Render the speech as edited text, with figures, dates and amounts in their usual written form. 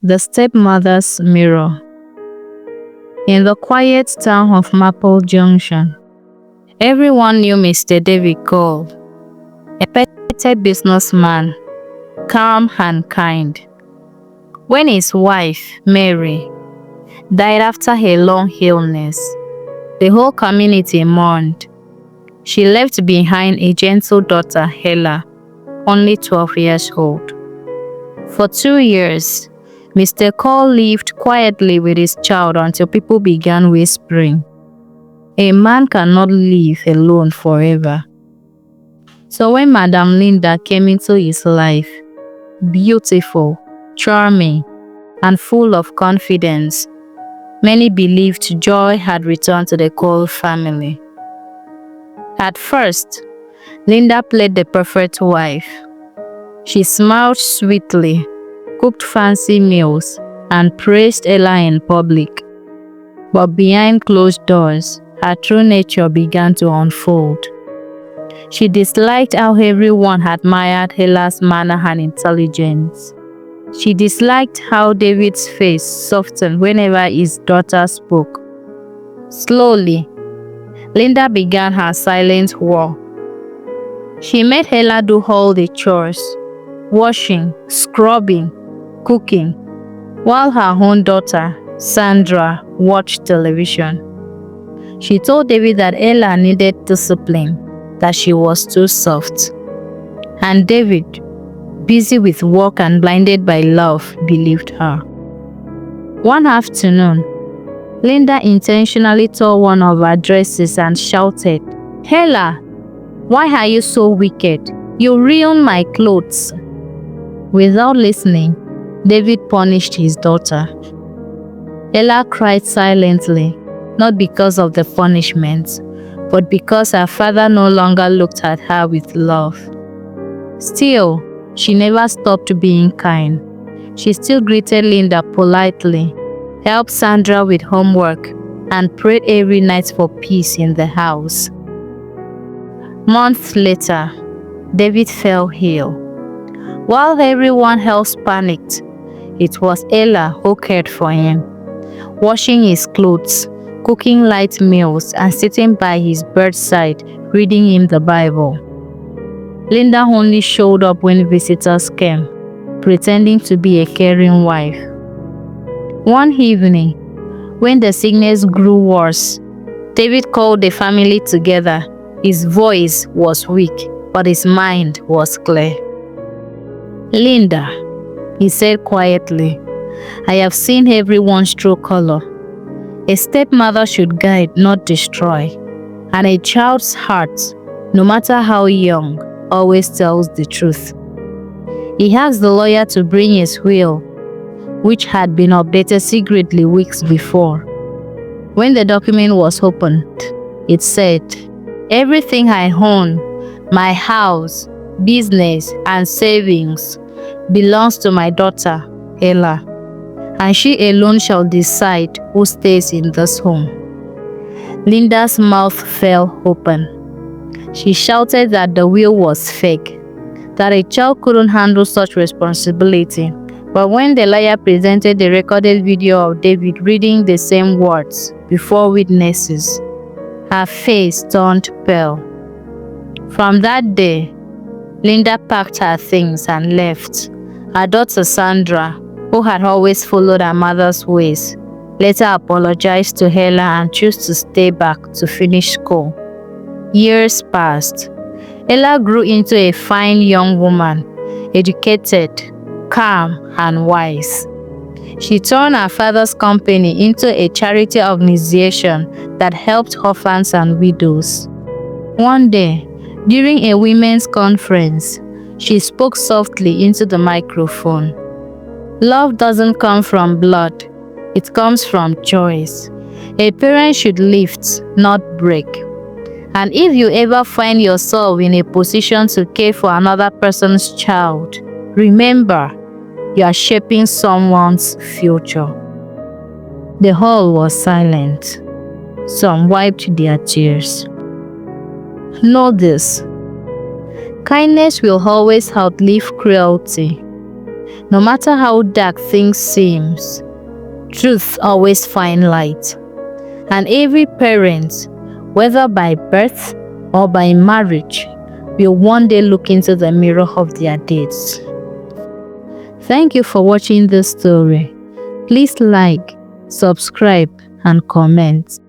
The Stepmother's Mirror. In the quiet town of Maple Junction, everyone knew Mr. David Cole, a petted businessman, calm and kind. When his wife, Mary, died after a long illness, the whole community mourned. She left behind a gentle daughter, Ella, only 12 years old. For 2 years, Mr. Cole lived quietly with his child until people began whispering, "A man cannot live alone forever." So when Madam Linda came into his life, beautiful, charming, and full of confidence, many believed joy had returned to the Cole family. At first, Linda played the perfect wife. She smiled sweetly, cooked fancy meals, and praised Ella in public. But behind closed doors, her true nature began to unfold. She disliked how everyone admired Ella's manner and intelligence. She disliked how David's face softened whenever his daughter spoke. Slowly, Linda began her silent war. She made Ella do all the chores, washing, scrubbing, cooking, while her own daughter, Sandra, watched television. She told David that Ella needed discipline, that she was too soft. And David, busy with work and blinded by love, believed her. One afternoon, Linda intentionally tore one of her dresses and shouted, "Ella, why are you so wicked? You ruined my clothes." Without listening, David punished his daughter. Ella cried silently, not because of the punishment, but because her father no longer looked at her with love. Still, she never stopped being kind. She still greeted Linda politely, helped Sandra with homework, and prayed every night for peace in the house. Months later, David fell ill. While everyone else panicked, it was Ella who cared for him, washing his clothes, cooking light meals, and sitting by his bedside reading him the Bible. Linda only showed up when visitors came, pretending to be a caring wife. One evening, when the sickness grew worse, David called the family together. His voice was weak, but his mind was clear. "Linda," he said quietly, "I have seen everyone's true color. A stepmother should guide, not destroy. And a child's heart, no matter how young, always tells the truth." He asked the lawyer to bring his will, which had been updated secretly weeks before. When the document was opened, it said, "Everything I own, my house, business, and savings, belongs to my daughter, Ella, and she alone shall decide who stays in this home." Linda's mouth fell open. She shouted that the will was fake, that a child couldn't handle such responsibility. But when the lawyer presented the recorded video of David reading the same words before witnesses, her face turned pale. From that day, Linda packed her things and left. Her daughter Sandra, who had always followed her mother's ways, later apologized to Ella and chose to stay back to finish school. Years passed. Ella grew into a fine young woman, educated, calm, and wise. She turned her father's company into a charity organization that helped orphans and widows. One day, during a women's conference, she spoke softly into the microphone. "Love doesn't come from blood, it comes from choice. A parent should lift, not break. And if you ever find yourself in a position to care for another person's child, remember, you are shaping someone's future." The hall was silent. Some wiped their tears. Know this: kindness will always outlive cruelty. No matter how dark things seems, truth always finds light. And every parent, whether by birth or by marriage, will one day look into the mirror of their deeds. Thank you for watching this story. Please like, subscribe, and comment.